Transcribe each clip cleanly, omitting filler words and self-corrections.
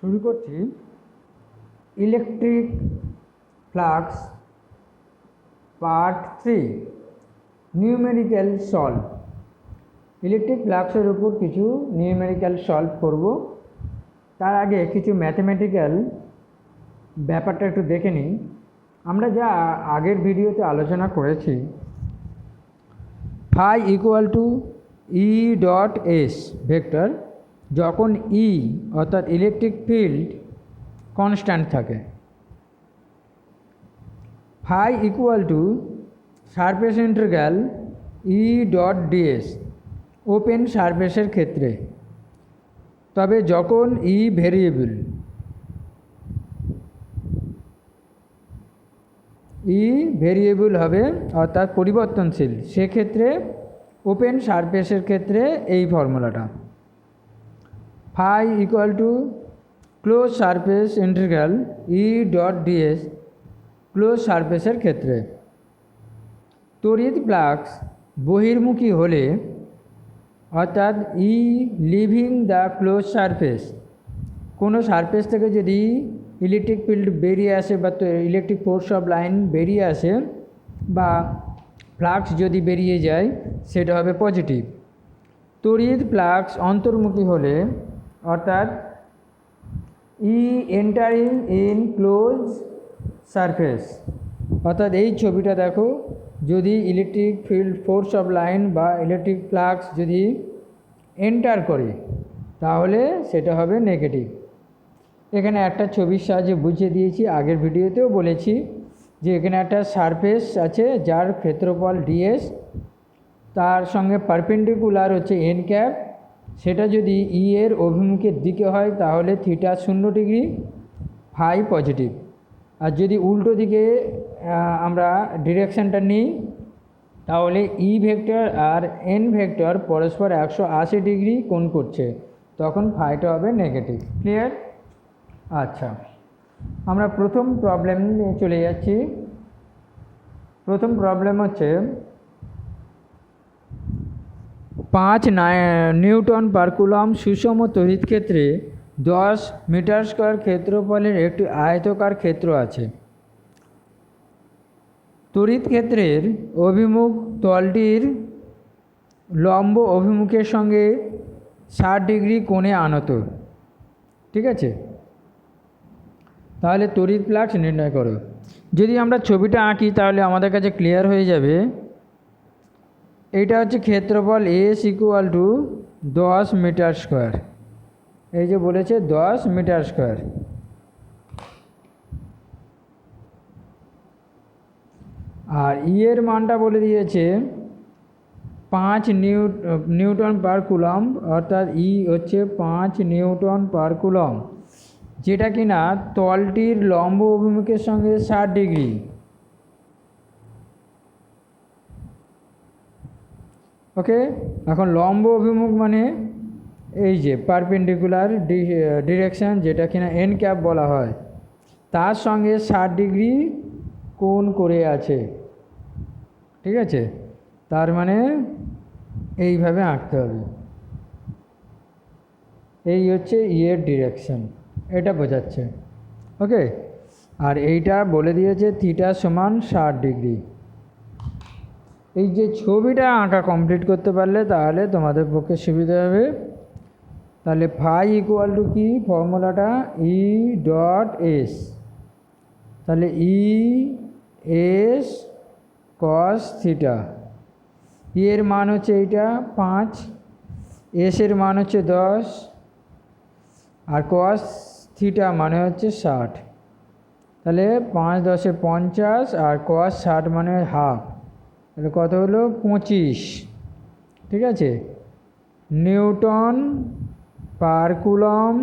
শুরু করছি electric flux part 3 numerical solve. Electric ফ্লাক্সের উপর কিছু নিউমেরিক্যাল সলভ করব। তার আগে কিছু ম্যাথমেটিক্যাল ব্যাপারটা একটু দেখে নিই। আমরা যা আগের ভিডিওতে আলোচনা করেছি, phi equal to E dot S vector, যখন ই অর্থাৎ ইলেকট্রিক ফিল্ড কনস্ট্যান্ট থাকে, phi equal to surface integral E dot dS open সারফেসের ক্ষেত্রে। তবে যখন ই ভেরিয়েবল, হবে অর্থাৎ পরিবর্তনশীল, সেক্ষেত্রে ওপেন সারফেসের ক্ষেত্রে এই ফর্মুলাটা phi equal to close surface integral E dot dS close সারফেসের ক্ষেত্রে। তড়িৎ ফ্লাক্স বহির্মুখী হলে অর্থাৎ E leaving the close surface, কোনো সারফেস থেকে যদি ইলেকট্রিক ফিল্ড বেরিয়ে আসে বা ইলেকট্রিক ফোর্স অফ লাইন বেরিয়ে আসে বা ফ্লাক্স যদি বেরিয়ে যায়, সেটা হবে পজিটিভ। তড়িৎ ফ্লাক্স অন্তর্মুখী হলে অর্থাৎ ই এন্টারিং ইন ক্লোজ সারফেস, অর্থাৎ এই ছবিটা দেখো, যদি electric field force of line বা ইলেকট্রিক ফ্লাক্স যদি এন্টার করে, তাহলে সেটা হবে নেগেটিভ। এখানে একটা ছবির সাহায্যে বুঝিয়ে দিয়েছি, আগের ভিডিওতেও বলেছি যে এখানে একটা সারফেস আছে যার ক্ষেত্রফল ডিএস, তার সঙ্গে পারপেন্ডিকুলার হচ্ছে এন ক্যাপ। সেটা যদি ই এর অভিমুখের দিকে হয় তাহলে থিটা 0 ডিগ্রি, ফাই পজিটিভ। আর যদি উল্টো দিকে আমরা ডিরেকশানটা নিই, তাহলে ই ভেক্টর আর এন ভেক্টর পরস্পর 180 ডিগ্রি কোণ করছে, তখন ফাইটা হবে নেগেটিভ। ক্লিয়ার? আচ্ছা, আমরা প্রথম প্রবলেম নিয়ে চলে যাচ্ছি। প্রথম প্রবলেম হচ্ছে 5 নিউটন পার কুলম সুষম তড়িৎ ক্ষেত্রে 10 মিটার স্কয়ার ক্ষেত্রফলের একটি আয়তকার ক্ষেত্র আছে। তড়িৎ ক্ষেত্রের অভিমুখ তলটির লম্ব অভিমুখের সঙ্গে 60 ডিগ্রি কোণে আনত। ঠিক আছে, তাহলে তড়িৎ ফ্লাক্স নির্ণয় করো। যদি আমরা ছবিটা আঁকি তাহলে আমাদের কাছে ক্লিয়ার হয়ে যাবে। এইটা হচ্ছে ক্ষেত্রফল S equal to 10 metre square. এই যে বলেছে 10 মিটার স্কোয়ার। আর ই এর মানটা বলে দিয়েছে 5 নিউটন পার কুলম, অর্থাৎ ই হচ্ছে 5 নিউটন পার কুলম, যেটা কিনা তলটির লম্ব অভিমুখের সঙ্গে 60 ডিগ্রি। ওকে, এখন লম্ব অভিমুখ মানে এই যে পারপেন্ডিকুলার ডিরেকশান, যেটা কিনা এন ক্যাপ বলা হয়, তার সঙ্গে 60 ডিগ্রি কোণ করে আছে। ঠিক আছে, তার মানে এইভাবে আঁকতে হবে। এই হচ্ছে ইয়ের ডিরেকশন, এটা বোঝাচ্ছে। ওকে, আর এইটা বলে দিয়েছে থিটা সমান 60 ডিগ্রি। এই যে ছবিটা আঁকা কমপ্লিট করতে পারলে তাহলে তোমাদের পক্ষে সুবিধা হবে। তাহলে ফাই ইকুয়াল টু কি ফর্মুলাটা, ই ডট এস। তাহলে ই এস কস থিটা, ই এর মান হচ্ছে এইটা 5, এস এর মান হচ্ছে 10, আর কস থিটা মানে হচ্ছে 60। তাহলে 5 10 50 আর কস 60 মানে হাফ, তাহলে কত হলো 25। ঠিক আছে, newton per coulomb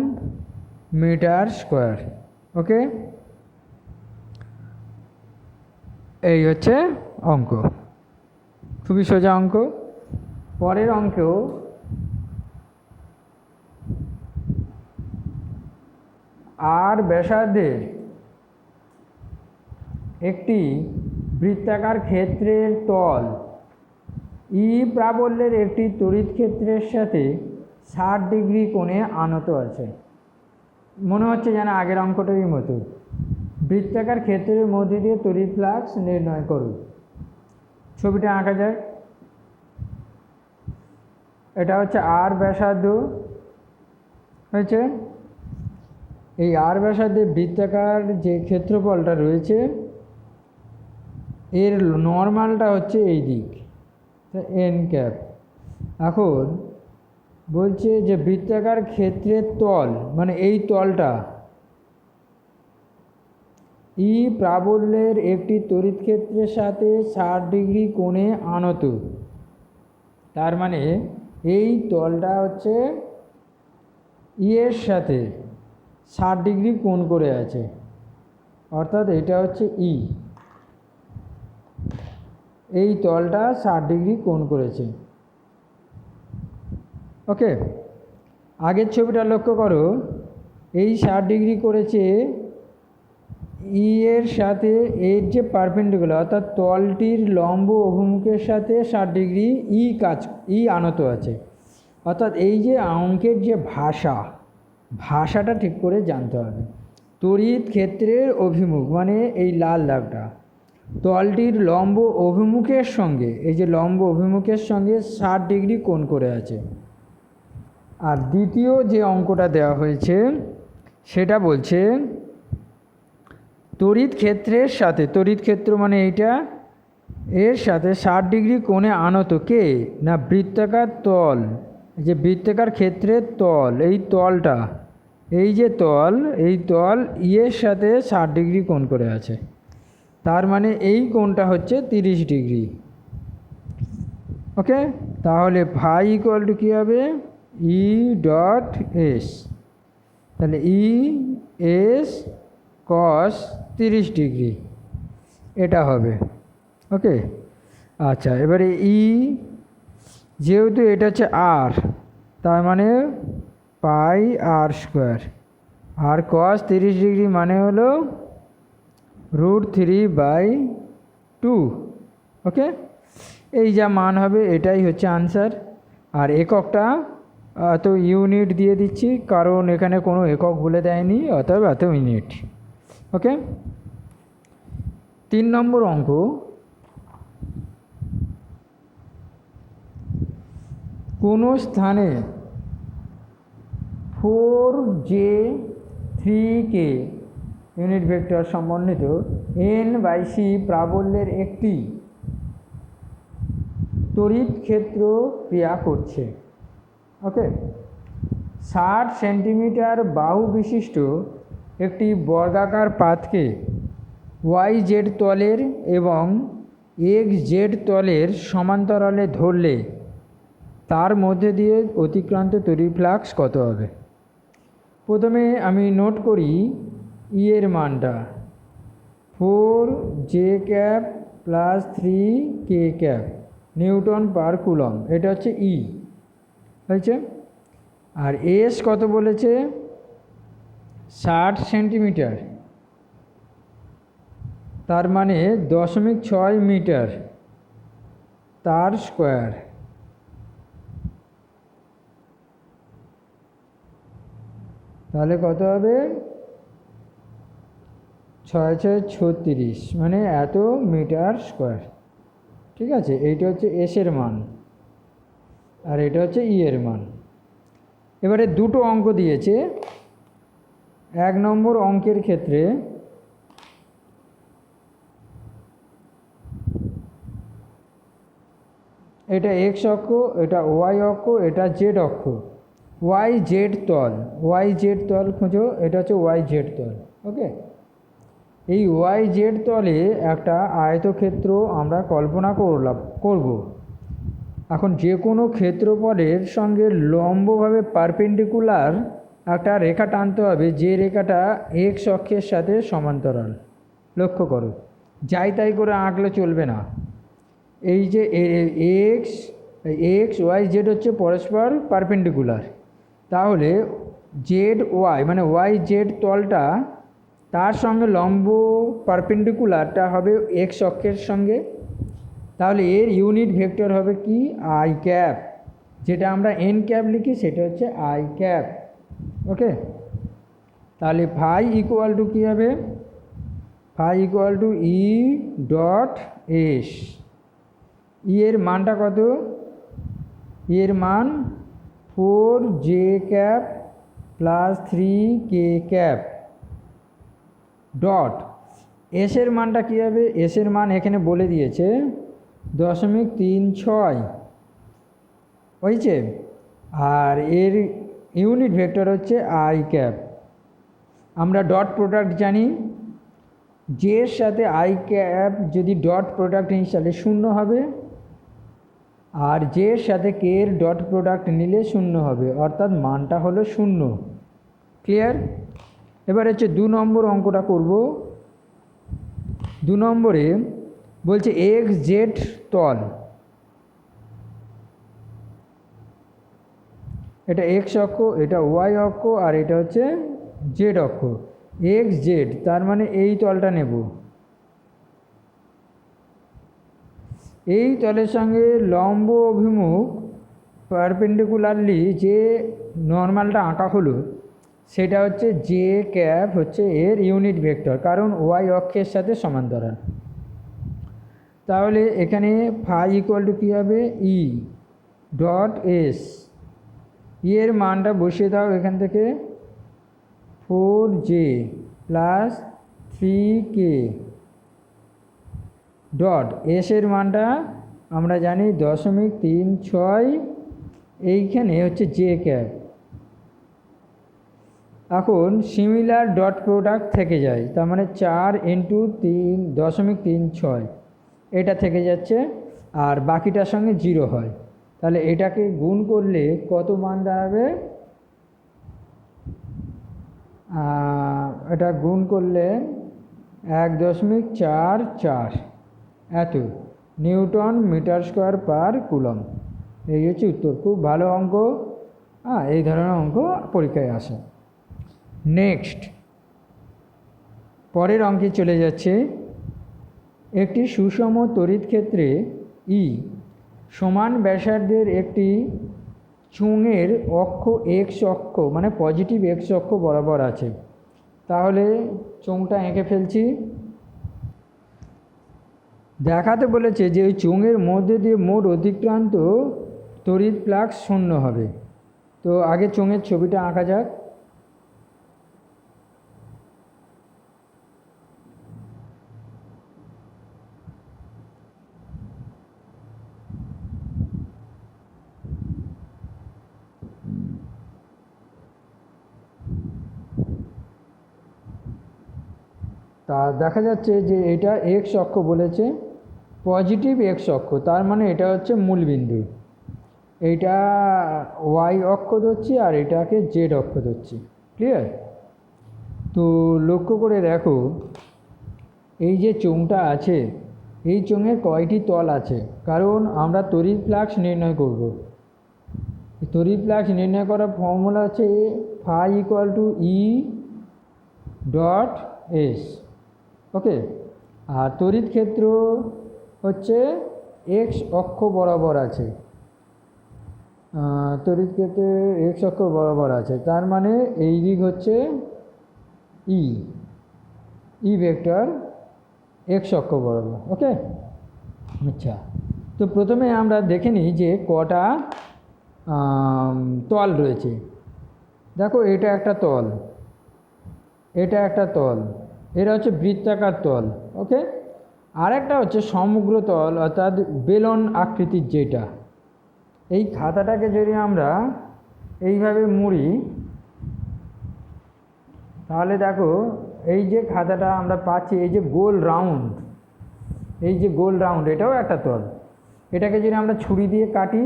metre square. Okay, এই হচ্ছে অঙ্ক, খুবই সোজা অঙ্ক। পরের অঙ্কেও আর ব্যাসার্ধের একটি বৃত্তাকার ক্ষেত্রের তল ই প্রাবল্যের একটি তড়িৎ ক্ষেত্রের সাথে 60 ডিগ্রি কোণে আনত আছে। মনে হচ্ছে যেন আগের অঙ্কটারই মতো। বৃত্তাকার ক্ষেত্রের মধ্যে দিয়ে তড়িৎ ফ্লাক্স নির্ণয় করুন। ছবিটা আঁকা যাক। এটা হচ্ছে আর ব্যাসার্ধ হয়েছে। এই আর ব্যাসার্ধে বৃত্তাকার যে ক্ষেত্রফলটা রয়েছে এর নর্মালটা হচ্ছে এই দিক, এন ক্যাপ। এখন বলছে যে বৃত্তাকার ক্ষেত্রের তল মানে এই তলটা ই প্রাবল্যের একটি তড়িৎ ক্ষেত্রের সাথে 60 ডিগ্রি কোণে আনত। তার মানে এই তলটা হচ্ছে ই এর সাথে 60 ডিগ্রি কোণ করে আছে, অর্থাৎ এটা হচ্ছে ই, এই তলটা 60 ডিগ্রি কোণ করেছে। ওকে, আগের ছবিটা লক্ষ্য করো, এই 60 ডিগ্রি করেছে ই এর সাথে এর যে পারপেন্ডিকুলার অর্থাৎ তলটির লম্ব অভিমুখের সাথে 60 ডিগ্রি ই আনত আছে। অর্থাৎ এই যে অঙ্কের যে ভাষাটা ঠিক করে জানতে হবে। তড়িৎ ক্ষেত্রের অভিমুখ মানে এই লাল দাগটা তলটির লম্ব অভিমুখের সঙ্গে, এই যে লম্ব অভিমুখের সঙ্গে 60 ডিগ্রি কোণ করে আছে। আর দ্বিতীয় যে অঙ্কটা দেওয়া হয়েছে সেটা বলছে তড়িৎ ক্ষেত্রের সাথে, তড়িৎ ক্ষেত্র মানে এইটা, এর সাথে 60 ডিগ্রি কোণে আনত কে না বৃত্তাকার তল। এই যে বৃত্তাকার ক্ষেত্রের তল, এই তলটা, এই যে তল, এই তল ইয়ের সাথে 60 ডিগ্রি কোণ করে আছে। তার মানে এই কোণটা হচ্ছে 30 ডিগ্রি। ওকে, তাহলে ফাই ইকুয়াল টু কী হবে, ই ডট এস। তাহলে ই এস কস 30 ডিগ্রি এটা হবে। ওকে, আচ্ছা, এবারে ই যেহেতু এটা হচ্ছে আর, তার মানে পাই আর স্কোয়ার, আর কস 30 ডিগ্রি মানে হলো √3/2। ওকে, এই যা মান হবে এটাই হচ্ছে আনসার। আর এককটা এত ইউনিট দিয়ে দিচ্ছি কারণ এখানে কোনো একক বলে দেয়নি, অতএব এত ইউনিট। ওকে, 3 নম্বর অঙ্ক, কোনো স্থানে 4J3K ইউনিট ভেক্টর সমন্বিত n/c প্রাবল্যের একটি তড়িৎ ক্ষেত্র ক্রিয়া করছে। ওকে, 60 সেন্টিমিটার বাহু বিশিষ্ট একটি বর্গাকার পাতকে YZ তলের এবং XZ তলের সমান্তরালে ধরলে তার মধ্যে দিয়ে অতিক্রান্ত তড়িৎ ফ্লাক্স কত হবে? প্রথমে আমি নোট করি ই এর মানটা 4J cap plus 3K cap Newton per coulomb, এটা হচ্ছে ই হয়েছে। আর এস কত বলেছে, 60 সেন্টিমিটার, তার মানে 0.6 মিটার তার স্কোয়ার। তাহলে কত হবে, 6×6 = 36, মানে এত মিটার স্কোয়ার। ঠিক আছে, এইটা হচ্ছে এস এর মান আর এটা হচ্ছে ই এর মান। এবারে দুটো অঙ্ক দিয়েছে। 1 নম্বর অঙ্কের ক্ষেত্রে এটা এক্স অক্ষ, এটা ওয়াই অক্ষ, এটা জেড অক্ষ। YZ তল, YZ তল খুঁজো, এটা হচ্ছে YZ তল। ওকে, এই YZ তলে একটা আয়তক্ষেত্র আমরা কল্পনা করব। এখন যে কোনো ক্ষেত্রফলের সঙ্গে লম্বভাবে পারপেন্ডিকুলার একটা রেখা টানতে হবে, যে রেখাটা এক্স অক্ষের সাথে সমান্তরাল। লক্ষ্য করো, যাই তাই করে আঁকলে চলবে না। এই যে এক্স ওয়াই জেড হচ্ছে পরস্পর পারপেন্ডিকুলার, তাহলে জেড ওয়াই মানে ওয়াই জেড তলটা তার সঙ্গে লম্ব পারপেন্ডিকুলারটা হবে এক্স অক্ষের সঙ্গে। তাহলে এর ইউনিট ভেক্টর হবে কি, আই ক্যাপ। যেটা আমরা এন ক্যাপ লিখি সেটা হচ্ছে আই ক্যাপ। ওকে, তাহলে ফাই ইকুয়াল টু কী হবে, phi equal to E dot S. E এর মানটা কত, ই এর মান 4j cap plus 3k cap dot এসের মানটা কী হবে, এসের মান এখানে বলে দিয়েছে 0.36 হয়েছে, আর এর ইউনিট ভেক্টর হচ্ছে আই ক্যাপ। আমরা ডট প্রোডাক্ট জানি, জের সাথে আই ক্যাপ যদি ডট প্রোডাক্ট নিই তাহলে 0 হবে, আর জের সাথে কে এর ডট প্রোডাক্ট নিলে 0 হবে, অর্থাৎ মানটা হলো 0। ক্লিয়ার? এবার হচ্ছে 2 নম্বর অঙ্কটা করব। 2 নম্বরে বলছে এক্স জেড তল, এটা এক্স অক্ষ, এটা ওয়াই অক্ষ, আর এটা হচ্ছে জেড অক্ষ। এক্স জেড তার মানে এই তলটা নেব, এই তলের সঙ্গে লম্ব অভিমুখ পারপেন্ডিকুলারলি যে নর্মালটা আঁকা হলো সেটা হচ্ছে জে ক্যাপ, হচ্ছে এর ইউনিট ভেক্টর, কারণ ওয়াই অক্ষের সাথে সমান্তরাল। তাহলে এখানে ফাই ইকুয়াল টু কী হবে, ই ডট এস। ই এর মানটা বসিয়ে দাও এখান থেকে 4j প্লাস 3k ডট এসের মানটা আমরা জানি 0.36, এইখানে হচ্ছে জে ক্যাপ। এখন সিমিলার ডট প্রোডাক্ট থেকে যায়, তার মানে 4 × 3.36 এটা থেকে যাচ্ছে, আর বাকিটার সঙ্গে 0 হয়। তাহলে এটাকে গুণ করলে কত মান দাঁড়াবে, এটা গুণ করলে 1.44 এত newton metre square per coulomb. এই হচ্ছে উত্তর। খুব ভালো অঙ্ক, এই ধরনের অঙ্ক পরীক্ষায় আসে। নেক্সট পরের অঙ্কে চলে যাচ্ছে। একটি সুষম তড়িৎ ক্ষেত্রে ই সমান ব্যাসার্ধের একটি চোঙের অক্ষ এক্স অক্ষ মানে পজিটিভ এক্স অক্ষ বরাবর আছে। তাহলে চোঙটা এঁকে ফেলছি। দেখাতে বলেছে যে ওই চোঙের মধ্যে দিয়ে মোট অতিক্রান্ত তড়িৎ ফ্লাক্স 0 হবে। তো আগে চোঙের ছবিটা আঁকা যাক। তা দেখা যাচ্ছে যে এটা এক্স অক্ষ বলেছে, পজিটিভ এক্স অক্ষ, তার মানে এটা হচ্ছে মূলবিন্দু। এইটা ওয়াই অক্ষ ধরছি আর এটাকে জেড অক্ষ ধরছি। ক্লিয়ার? তো লক্ষ্য করে দেখো, এই যে চোঙটা আছে এই চোঙের কয়টি তল আছে, কারণ আমরা তড়িৎ ফ্লাক্স নির্ণয় করব। তড়িৎ ফ্লাক্স নির্ণয় করার ফর্মুলা হচ্ছে phi equal to E dot S. Okay, আর তড়িৎ ক্ষেত্র হচ্ছে এক্স অক্ষ বরাবর আছে, তড়িৎ ক্ষেত্রে এক্স অক্ষ বরাবর আছে, তার মানে এই দিক হচ্ছে ই, ই ভেক্টর এক্স অক্ষ বরাবর। ওকে, আচ্ছা, তো প্রথমে আমরা দেখে নিই যে কটা তল রয়েছে। দেখো, এটা একটা তল, এটা একটা তল, এটা হচ্ছে বৃত্তাকার তল। ওকে, আরেকটা হচ্ছে সমগ্র তল, অর্থাৎ বেলন আকৃতির যেটা। এই খাতাটাকে যদি আমরা এইভাবে মুড়ি, তাহলে দেখো এই যে খাতাটা আমরা পাচ্ছি, এই যে গোল রাউন্ড, এই যে গোল রাউন্ড, এটাও একটা তল। এটাকে যদি আমরা ছুরি দিয়ে কাটি,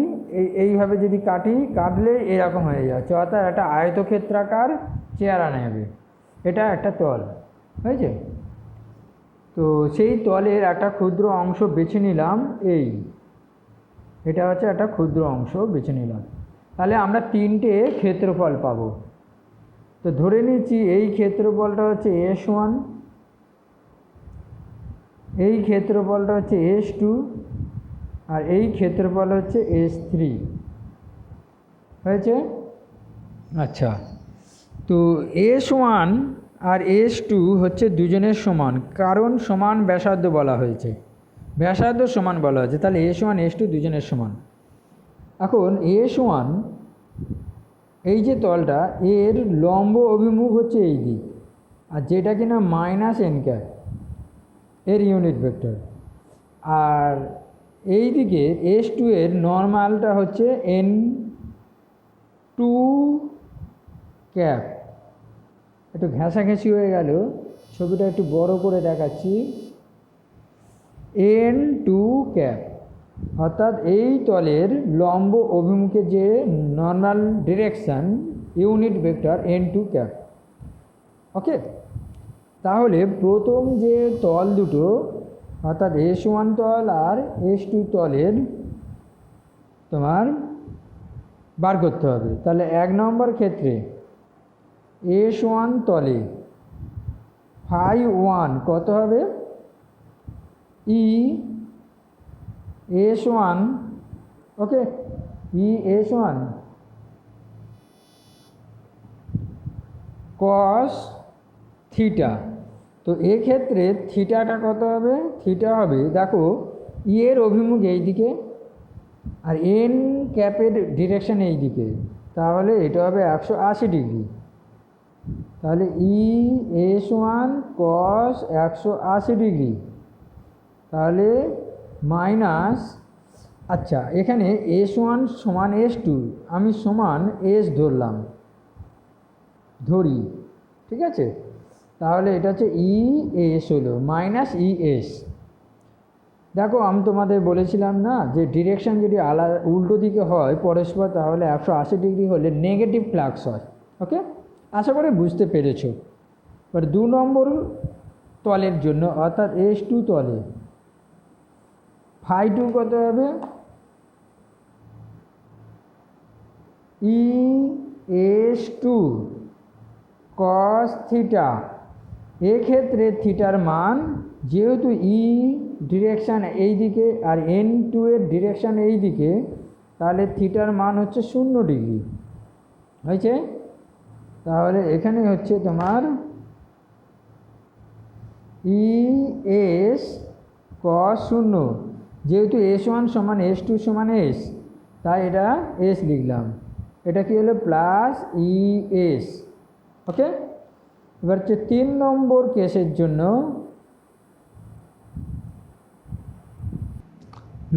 এইভাবে যদি কাটলে এরকম হয়ে যাচ্ছে, অর্থাৎ একটা আয়তক্ষেত্রাকার চেহারা নেবে। এটা একটা তল হয়েছে। তো সেই তলের একটা ক্ষুদ্র অংশ বেছে নিলাম, এটা হচ্ছে একটা ক্ষুদ্র অংশ বেছে নিলাম। তাহলে আমরা 3টে ক্ষেত্রফল পাবো। তো ধরে নিচ্ছি এই ক্ষেত্রফলটা হচ্ছে S1, এই ক্ষেত্রফলটা হচ্ছে S2, আর এই ক্ষেত্রফল হচ্ছে S3 হয়েছে। আচ্ছা, তো S1 আর S2 হচ্ছে দুজনের সমান, কারণ সমান ব্যাসার্ধ বলা হয়েছে, ব্যাসার্ধ সমান বলা হয়েছে, তাহলে S1 S2 দুজনের সমান। এখন S1 এই যে তলটা, এর লম্ব অভিমুখ হচ্ছে এই দিক, আর যেটা কিনা -n এর ইউনিট ভেক্টর, আর এই দিকে S2 এর নর্মালটা হচ্ছে n2 একটু ঘেঁষাঘেঁষি হয়ে গেল, ছবিটা একটু বড় করে দেখাচ্ছি, n2 অর্থাৎ এই তলের লম্ব অভিমুখে যে normal direction unit vector n2 ওকে। তাহলে প্রথম যে তল দুটো অর্থাৎ S1 তল আর S2 তলের তোমার বার করতে হবে। তাহলে 1 নম্বর ক্ষেত্রে S1 তলে φ1 কত হবে, S1 ওকে, S1 cos থিটা। তো এক্ষেত্রে থিটাটা কত হবে, থিটা হবে দেখো এর অভিমুখ এই দিকে আর n ক্যাপের ডিরেকশন এই দিকে, তাহলে এটা হবে 180 ডিগ্রি। তাহলে S1 cos 180 ডিগ্রি, তাহলে মাইনাস, আচ্ছা এখানে S1 সমান S2, আমি সমান S ধরি, ঠিক আছে। তাহলে এটা হচ্ছে ES হলো মাইনাস ES। দেখো আমি তোমাদের বলেছিলাম না যে ডিরেকশন যদি আলাদা উল্টো দিকে হয় পরস্পর, তাহলে 180 ডিগ্রি হলে নেগেটিভ ফ্লাক্স হয়। ওকে, আশা করি বুঝতে পেরেছো। এবার 2 নম্বর তলের জন্য অর্থাৎ S2 তলে φ2 কত হবে, ES2 cos থিটা। এক্ষেত্রে থিটার মান যেহেতু ডিরেকশান এই দিকে আর n2 এর ডিরেকশান এই দিকে, তাহলে থিটার মান হচ্ছে 0 ডিগ্রি হয়েছে। তাহলে এখানে হচ্ছে তোমার ES cos 0, যেহেতু S1 সমান S2 সমান S, তাই এটা S লিখলাম, এটা কি হলো প্লাস ES। ওকে, এবার হচ্ছে 3 নম্বর কেসের জন্য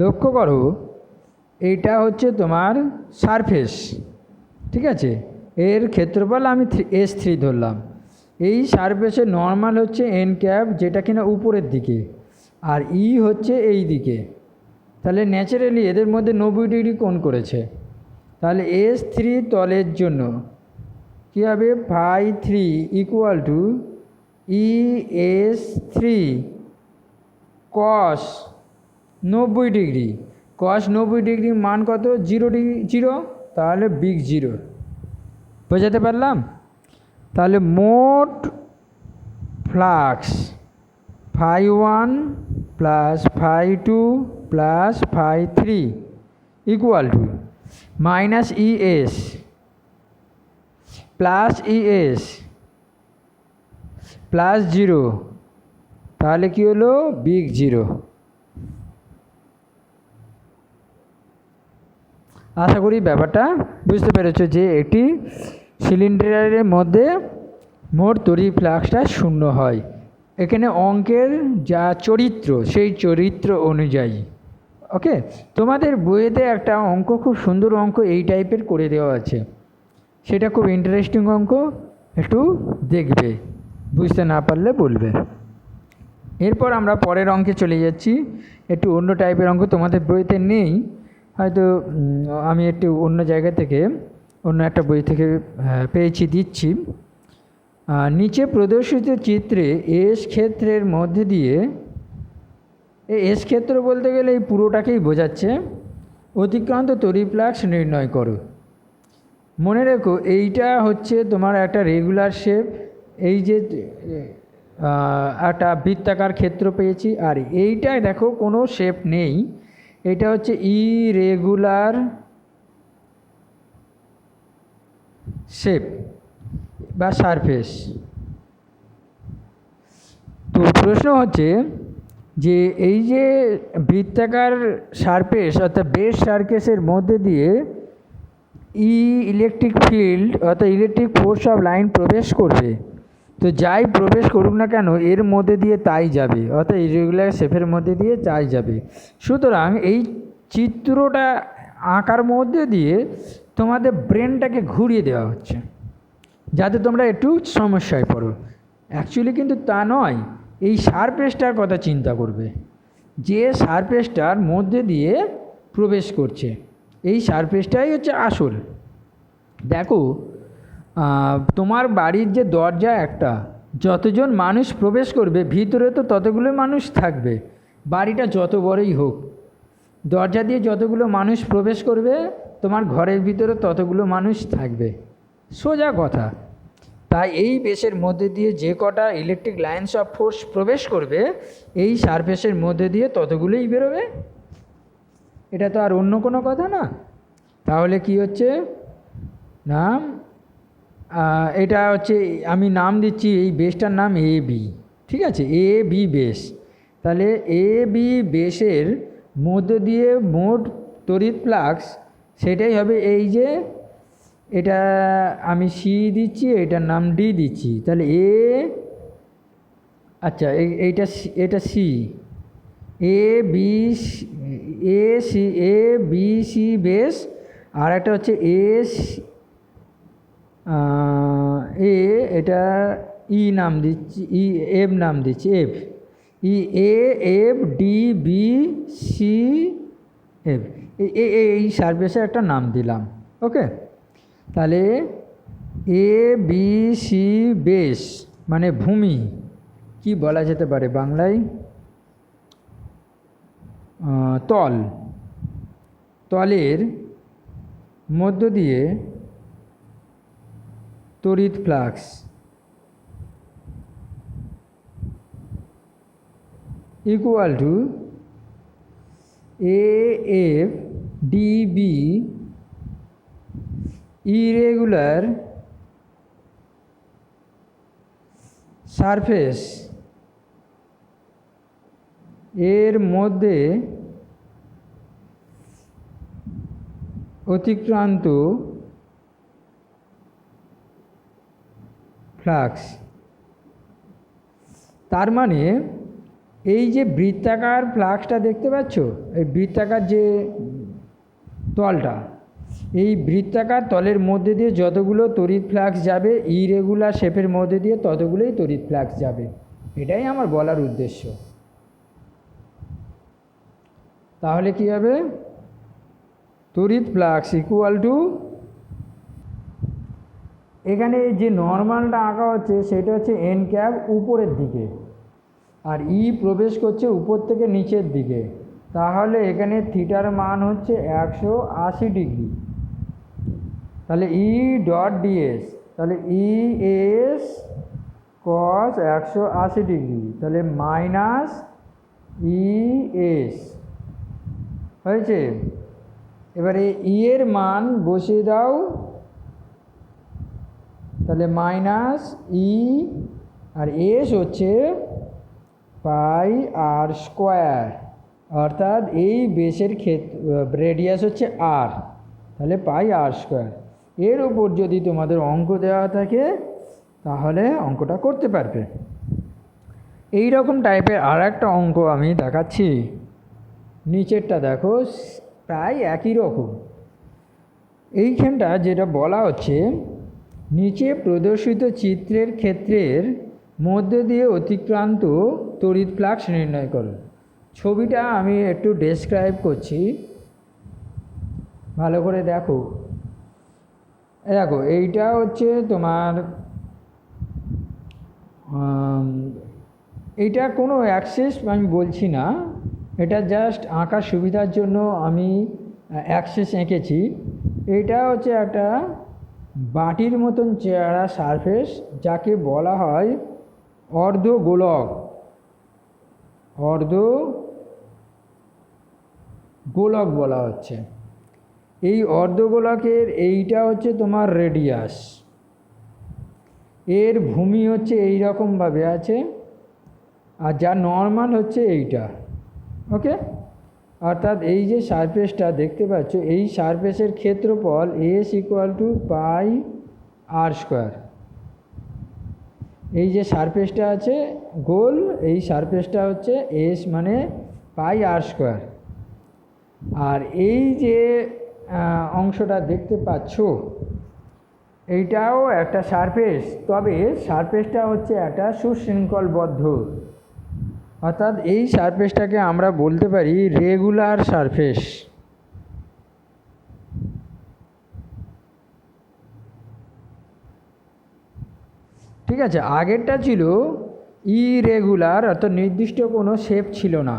লক্ষ্য করো, এইটা হচ্ছে তোমার সারফেস, ঠিক আছে, এর ক্ষেত্রফল আমি S3 ধরলাম। এই সারফেসের নর্মাল হচ্ছে n যেটা কিনা উপরের দিকে, আর হচ্ছে এই দিকে, তাহলে ন্যাচারালি এদের মধ্যে 90 ডিগ্রি কোণ করেছে। তাহলে S3 তলের জন্য কী হবে, φ3 equal to ES3 cos 90 degree. cos 90 degree মান কত, 0 ডিগ্রি, 0, তাহলে বিগ 0। বোঝাতে পারলাম? তাহলে মোট flux φ1 plus φ2 plus φ3 equal to minus ES plus ES plus 0, তাহলে কি হলো, বিগ 0। আশা করি ব্যাপারটা বুঝতে পেরেছো যে একটি সিলিন্ডারের মধ্যে মোট তড়িৎ ফ্লাক্সটা 0 হয়। এখানে অঙ্কের যা চরিত্র সেই চরিত্র অনুযায়ী। ওকে, তোমাদের বইয়েতে একটা অঙ্ক, খুব সুন্দর অঙ্ক এই টাইপের করে দেওয়া আছে, সেটা খুব ইন্টারেস্টিং অঙ্ক, একটু দেখবে, বুঝতে না পারলে বলবে। এরপর আমরা পরের অঙ্কে চলে যাচ্ছি, একটু অন্য টাইপের অঙ্ক, তোমাদের বইতে নেই হয়তো, আমি একটু অন্য জায়গা থেকে অন্য একটা বই থেকে পেয়েছি, দিচ্ছি। নিচে প্রদর্শিত চিত্রে এস ক্ষেত্রের মধ্যে দিয়ে, এই এস ক্ষেত্র বলতে গেলে এই পুরোটাকেই বোঝাচ্ছে, অতিক্রান্ত তড়িৎ ফ্লাক্স নির্ণয় করো। মনে রেখো এইটা হচ্ছে তোমার একটা রেগুলার শেপ, এই যে একটা বৃত্তাকার ক্ষেত্র পেয়েছি, আর এইটায় দেখো কোনো শেপ নেই, এটা হচ্ছে ইরেগুলার শেপ। বা সারফেস। তো প্রশ্ন হচ্ছে যে এই যে বৃত্তাকার সারফেস অর্থাৎ বেস সারফেসের মধ্যে দিয়ে ইলেকট্রিক ফিল্ড অর্থাৎ ইলেকট্রিক ফোর্স অফ লাইন প্রবেশ করবে, তো যাই প্রবেশ করুক না কেন এর মধ্যে দিয়ে তাই যাবে, অর্থাৎ ইরেগুলার শেপের মধ্যে দিয়ে তাই যাবে। সুতরাং এই চিত্রটা আঁকার মধ্যে দিয়ে তোমাদের ব্রেনটাকে ঘুরিয়ে দেওয়া হচ্ছে যাতে তোমরা একটু সমস্যায় পড়ো। অ্যাকচুয়ালি কিন্তু তা নয়, এই সারফেসটার কথা চিন্তা করবে, যে সারফেসটার মধ্যে দিয়ে প্রবেশ করছে, এই সারফেসটাই হচ্ছে আসল। দেখো তোমার বাড়ির যে দরজা একটা, যতজন মানুষ প্রবেশ করবে ভিতরে তো ততগুলো মানুষ থাকবে, বাড়িটা যত বড়ই হোক, দরজা দিয়ে যতগুলো মানুষ প্রবেশ করবে তোমার ঘরের ভিতরে ততগুলো মানুষ থাকবে, সোজা কথা। তাই এই বেসের মধ্যে দিয়ে যে কটা ইলেকট্রিক লাইন্স অফ ফোর্স প্রবেশ করবে এই সারফেসের মধ্যে দিয়ে ততগুলোই বেরোবে, এটা তো আর অন্য কোনো কথা না। তাহলে কি হচ্ছে না, এটা হচ্ছে আমি নাম দিচ্ছি এই বেসটার নাম এ বি, ঠিক আছে, এ বি বেস। তাহলে এ বি বেসের মধ্যে দিয়ে মোট তড়িৎ ফ্লাক্স সেটাই হবে এই যে, এটা আমি সি দিচ্ছি, এটার নাম ডি দিচ্ছি, তাহলে আচ্ছা এটা C, A B C base, আর একটা হচ্ছে এটা ই নাম দিচ্ছি, এফ নাম দিচ্ছি, F D B C F, এই সারফেসে একটা নাম দিলাম। ওকে, তাহলে এ বি সি বেস মানে ভূমি, কি বলা যেতে পারে বাংলায়, তলের মধ্য দিয়ে তড়িৎ flux equal to A F DB irregular surface এর মধ্যে অতিক্রান্ত ফ্লাক্স। তার মানে এই যে বৃত্তাকার ফ্লাক্সটা দেখতে পাচ্ছ, এই বৃত্তাকার যে তলটা, এই বৃত্তাকার তলের মধ্যে দিয়ে যতগুলো তড়িৎ ফ্লাক্স যাবে ইরেগুলার শেপের মধ্যে দিয়ে ততগুলোই তড়িৎ ফ্লাক্স যাবে, এটাই আমার বলার উদ্দেশ্য। তাহলে কি হবে, তড়িৎ ফ্লাক্স ইকুয়াল টু, এখানে যে নর্মালটা আঁকা হচ্ছে সেটা হচ্ছে এন ক্যাপ উপরের দিকে, আর ই প্রবেশ করছে উপর থেকে নিচের দিকে, তাহলে এখানে থিটার মান হচ্ছে 180 ডিগ্রি। তাহলে ই ডট ডিএস, তাহলে ই এস কস 180 ডিগ্রি, তাহলে মাইনাস ই এস হয়েছে। এবারে ই এর মান বসিয়ে দাও, তাহলে মাইনাস ই, আর এস হচ্ছে পাই আর স্কোয়ার, অর্থাৎ এই বেসের রেডিয়াস হচ্ছে আর, তাহলে পাই আর স্কোয়ার। এর উপর যদি তোমাদের অঙ্ক দেওয়া থাকে তাহলে অঙ্কটা করতে পারবে। এই রকম টাইপের আর একটা অঙ্ক আমি দেখাচ্ছি, নিচেরটা দেখো প্রায় একই রকম। এইখানটা যেটা বলা হচ্ছে, নিচে প্রদর্শিত চিত্রের ক্ষেত্রের মধ্যে দিয়ে অতিক্রান্ত তড়িৎ ফ্লাক্স নির্ণয় করো। ছবিটা আমি একটু ডেসক্রাইব করছি, ভালো করে দেখো। দেখো এইটা হচ্ছে তোমার, এইটা কোনো অ্যাক্সেস আমি বলছি না, এটা জাস্ট আঁকার সুবিধার জন্য আমি অ্যাক্সেস এঁকেছি। এটা হচ্ছে একটা বাটির মতন চেহারা সারফেস, যাকে বলা হয় অর্ধগোলক, অর্ধগোলক বলা হচ্ছে। এই অর্ধগোলকের এইটা হচ্ছে তোমার রেডিয়াস, এর ভূমি হচ্ছে এই রকমভাবে আছে, আর যা নর্মাল হচ্ছে এইটা। ওকে, অর্থাৎ এই যে সারফেসটা দেখতে পাচ্ছ, এই সারফেসের ক্ষেত্রফল S equal to pi R square. এই যে সারফেসটা আছে গোল, এই সারফেসটা হচ্ছে এস মানে পাই আর স্কোয়ার। আর এই যে অংশটা দেখতে পাচ্ছ এইটাও একটা সারফেস, তবে সারফেসটা হচ্ছে একটা সুশৃঙ্খলবদ্ধ, অর্থাৎ এই সারফেসটাকে আমরা বলতে পারি রেগুলার সারফেস। ঠিক আছে, আগেরটা ছিল ইরেগুলার, অর্থাৎ নির্দিষ্ট কোনো শেপ ছিল না,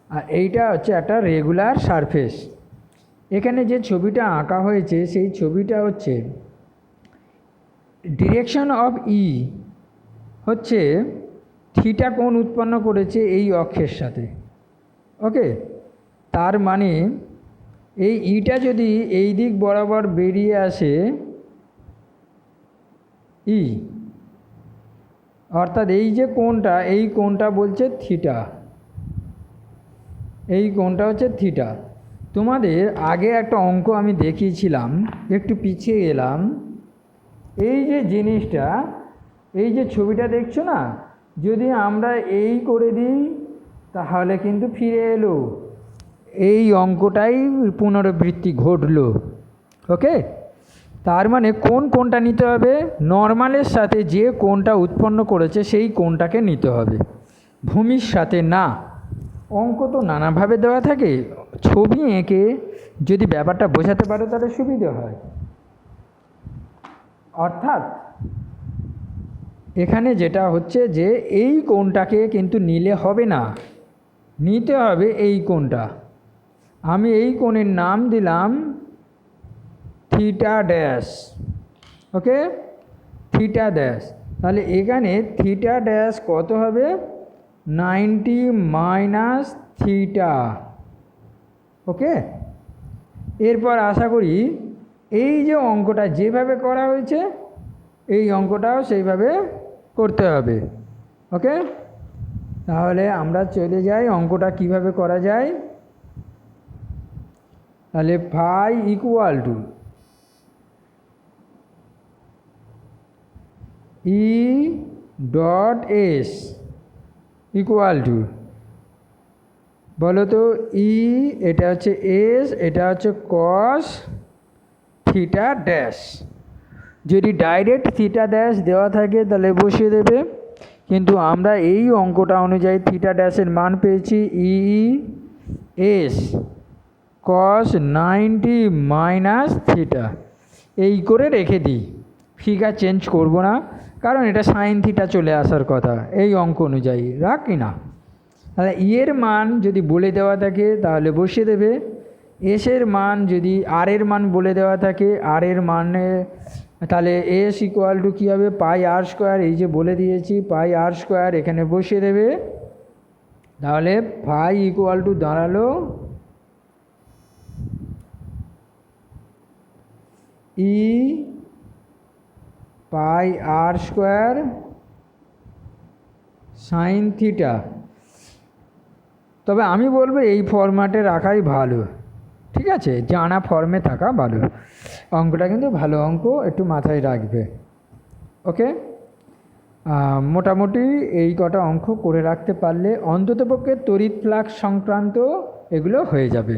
আর এইটা হচ্ছে একটা রেগুলার সারফেস। এখানে যে ছবিটা আঁকা হয়েছে সেই ছবিটা হচ্ছে ডিরেকশন অফ ই হচ্ছে থিটা কোণ উৎপন্ন করেছে এই অক্ষের সাথে। ওকে, তার মানে এই ইটা যদি এই দিক বরাবর বেরিয়ে আসে ই, অর্থাৎ এই যে কোণটা, এই কোণটা বলছে থিটা, এই কোণটা হচ্ছে থিটা। তোমাদের আগে একটা অঙ্ক আমি দেখিয়েছিলাম, একটু পিছিয়ে গেলাম। এই যে জিনিসটা, এই যে ছবিটা দেখছো না, যদি আমরা এই করে দিই তাহলে কিন্তু ফিরে এলো, এই অঙ্কটাই পুনরাবৃত্তি ঘটলো। ওকে, তার মানে কোনটা নিতে হবে, নর্মালের সাথে যে কোণটা উৎপন্ন করেছে সেই কোণটাকে নিতে হবে, ভূমির সাথে না। অঙ্ক তো নানাভাবে দেওয়া থাকে, ছবি এঁকে যদি ব্যাপারটা বোঝাতে পারো তাহলে সুবিধে হয়। অর্থাৎ এখানে যেটা হচ্ছে যে এই কোণটাকে কিন্তু নিলে হবে না, নিতে হবে এই কোণটা। আমি এই কোণের নাম দিলাম থিটা ড্যাশ। ওকে, থিটা ড্যাশ। তাহলে এখানে থিটা ড্যাশ কত হবে, 90 মাইনাস থিটা। ওকে, এরপর আশা করি এই যে অঙ্কটা যেভাবে করা হয়েছে এই অঙ্কটাও সেইভাবে করতে হবে। ওকে, তাহলে আমরা চলে যাই অঙ্কটা কিভাবে করা যায়। তাহলে phi equal to E dot S equal to, বলো তো ই, এটা হচ্ছে এস, এটা হচ্ছে কস থিটা ড্যাশ। যদি ডাইরেক্ট থিটা ড্যাশ দেওয়া থাকে তাহলে বসিয়ে দেবে, কিন্তু আমরা এই অঙ্কটা অনুযায়ী থিটা ড্যাশের মান পেয়েছি ই এস কস 90 মাইনাস থিটা, এই করে রেখে দিই, ফিগার চেঞ্জ করব না, কারণ এটা সাইন থিটা চলে আসার কথা এই অঙ্ক অনুযায়ী, রাখি না। তাহলে এর মান যদি বলে দেওয়া থাকে তাহলে বসিয়ে দেবে, এসের মান যদি আর এর মান বলে দেওয়া থাকে, আর এর মানে তাহলে এস ইকুয়াল টু কী হবে, পাই আর স্কোয়ার, এই যে বলে দিয়েছি পাই আর স্কোয়ার, এখানে বসিয়ে দেবে। তাহলে ফাই ইকুয়াল টু দাঁড়ালো ই পাই আর স্কোয়ার সাইন থিটা। তবে আমি বলবো এই ফরম্যাটে রাখাই ভালো, ঠিক আছে, জানা ফর্মে থাকা ভালো। অঙ্কটা কিন্তু ভালো অঙ্ক, একটু মাথায় রাখবে। ওকে, মোটামুটি এই কটা অঙ্ক করে রাখতে পারলে অন্ততপক্ষে তড়িৎ ফ্লাক্স সংক্রান্ত এগুলো হয়ে যাবে।